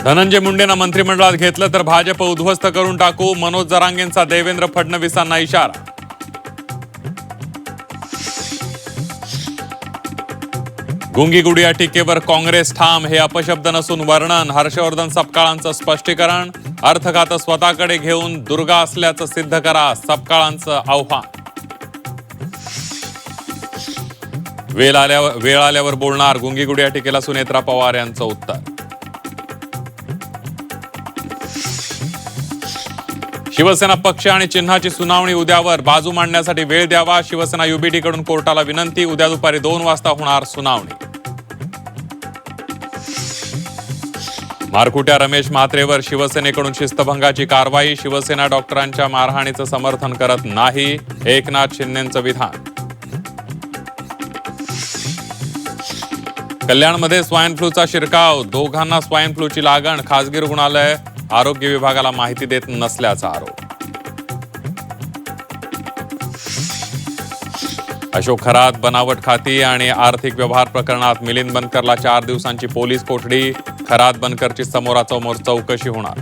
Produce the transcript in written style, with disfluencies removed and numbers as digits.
धनंजय मुंडेंना मंत्रिमंडळात घेतलं तर भाजप उद्ध्वस्त करून टाकू, मनोज जरांगेंचा देवेंद्र फडणवीसांना इशारा. गुंगी गुडिया टीकेवर काँग्रेस ठाम, हे अपशब्द नसून वर्णन. हर्षवर्धन सपकाळांचं स्पष्टीकरण. अर्थ खातं स्वतःकडे घेऊन दुर्गा असल्याचं सिद्ध करा, सपकाळांचं आव्हान. वेळ आल्यावर बोलणार, गुंगी गुडिया टीकेला सुनेत्रा पवार यांचं उत्तर. शिवसेना पक्ष आणि चिन्हाची सुनावणी उद्यावर, बाजू मांडण्यासाठी वेळ द्यावा. शिवसेना युबीटी कडून कोर्टाला विनंती. उद्या दुपारी 2 वाजता होणार सुनावणी. मारकुट्या रमेश म्हात्रेवर शिवसेनेकडून शिस्तभंगाची कारवाई. शिवसेना डॉक्टरांच्या मारहाणीचं समर्थन करत नाही, एकनाथ शिंदेंचं विधान. कल्याणमध्ये स्वाईन फ्लूचा शिरकाव, दोघांना स्वाईन फ्लूची लागण. खासगी रुग्णालय आरोग्य विभागाला माहिती देत नसल्याचा आरोप. अशोक खरात बनावट खाती आणि आर्थिक व्यवहार प्रकरणात मिलिंद बनकरला 4 दिवसांची पोलीस कोठडी. खरात बनकरची समोरासमोर चौकशी होणार.